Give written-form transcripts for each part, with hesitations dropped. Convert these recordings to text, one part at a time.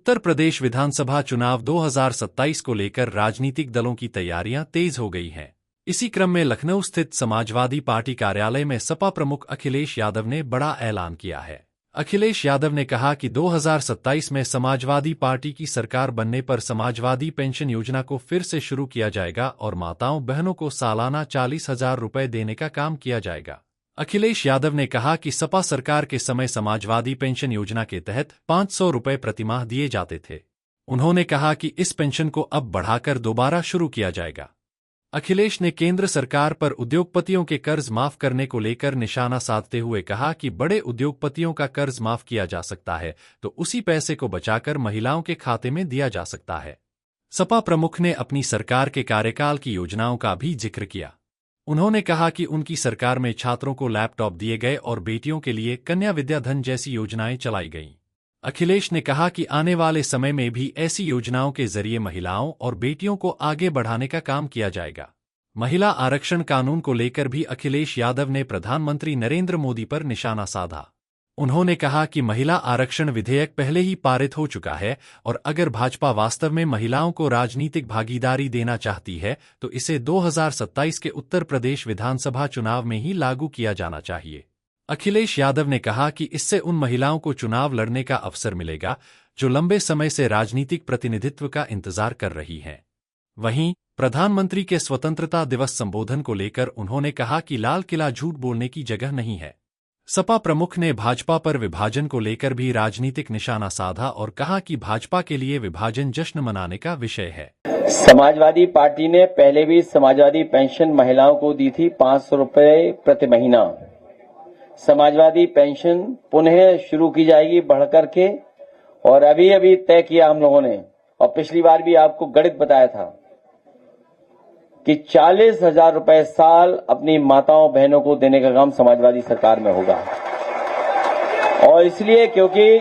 उत्तर प्रदेश विधानसभा चुनाव 2027 को लेकर राजनीतिक दलों की तैयारियां तेज हो गई हैं। इसी क्रम में लखनऊ स्थित समाजवादी पार्टी कार्यालय में सपा प्रमुख अखिलेश यादव ने बड़ा ऐलान किया है। अखिलेश यादव ने कहा कि 2027 में समाजवादी पार्टी की सरकार बनने पर समाजवादी पेंशन योजना को फिर से शुरू किया जाएगा और माताओं बहनों को सालाना 40,000 रुपये देने का काम किया जाएगा। अखिलेश यादव ने कहा कि सपा सरकार के समय समाजवादी पेंशन योजना के तहत 500 रुपये प्रतिमाह दिए जाते थे। उन्होंने कहा कि इस पेंशन को अब बढ़ाकर दोबारा शुरू किया जाएगा। अखिलेश ने केंद्र सरकार पर उद्योगपतियों के कर्ज माफ करने को लेकर निशाना साधते हुए कहा कि बड़े उद्योगपतियों का कर्ज माफ किया जा सकता है तो उसी पैसे को बचाकर महिलाओं के खाते में दिया जा सकता है। सपा प्रमुख ने अपनी सरकार के कार्यकाल की योजनाओं का भी जिक्र किया। उन्होंने कहा कि उनकी सरकार में छात्रों को लैपटॉप दिए गए और बेटियों के लिए कन्या विद्याधन जैसी योजनाएं चलाई गईं। अखिलेश ने कहा कि आने वाले समय में भी ऐसी योजनाओं के जरिए महिलाओं और बेटियों को आगे बढ़ाने का काम किया जाएगा। महिला आरक्षण कानून को लेकर भी अखिलेश यादव ने प्रधानमंत्री नरेंद्र मोदी पर निशाना साधा। उन्होंने कहा कि महिला आरक्षण विधेयक पहले ही पारित हो चुका है और अगर भाजपा वास्तव में महिलाओं को राजनीतिक भागीदारी देना चाहती है तो इसे 2027 के उत्तर प्रदेश विधानसभा चुनाव में ही लागू किया जाना चाहिए। अखिलेश यादव ने कहा कि इससे उन महिलाओं को चुनाव लड़ने का अवसर मिलेगा जो लंबे समय से राजनीतिक प्रतिनिधित्व का इंतजार कर रही हैं। वहीं प्रधानमंत्री के स्वतंत्रता दिवस संबोधन को लेकर उन्होंने कहा कि लाल किला झूठ बोलने की जगह नहीं है। सपा प्रमुख ने भाजपा पर विभाजन को लेकर भी राजनीतिक निशाना साधा और कहा कि भाजपा के लिए विभाजन जश्न मनाने का विषय है। समाजवादी पार्टी ने पहले भी समाजवादी पेंशन महिलाओं को दी थी 500 रुपए प्रति महीना। समाजवादी पेंशन पुनः शुरू की जाएगी बढ़कर के, और अभी तय किया हम लोगों ने, और पिछली बार भी आपको गणित बताया था कि 40,000 रुपए साल अपनी माताओं बहनों को देने का काम समाजवादी सरकार में होगा। और इसलिए क्योंकि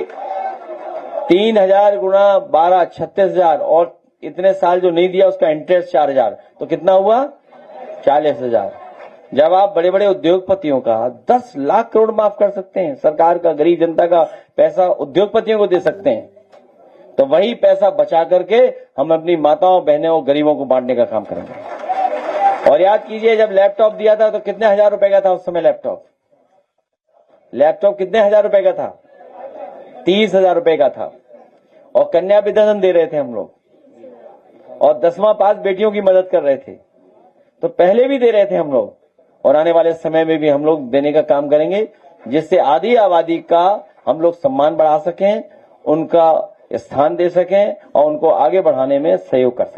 3,000 गुणा 12 36,000, और इतने साल जो नहीं दिया उसका इंटरेस्ट 4,000, तो कितना हुआ 40,000। जब आप बड़े बड़े उद्योगपतियों का 10 लाख करोड़ माफ कर सकते हैं, सरकार का गरीब जनता का पैसा उद्योगपतियों को दे सकते हैं, तो वही पैसा बचा करके हम अपनी माताओं बहनों और गरीबों को बांटने का काम करेंगे। और याद कीजिए, जब लैपटॉप दिया था तो कितने हजार रुपए का था उस समय लैपटॉप कितने हजार रुपए का था? 30,000 रुपए का था। और कन्या विद्याधन दे रहे थे हम लोग, और 10वां पास बेटियों की मदद कर रहे थे। तो पहले भी दे रहे थे हम लोग, और आने वाले समय में भी हम लोग देने का काम करेंगे, जिससे आधी आबादी का हम लोग सम्मान बढ़ा सकें, उनका स्थान दे सकें और उनको आगे बढ़ाने में सहयोग कर सकें।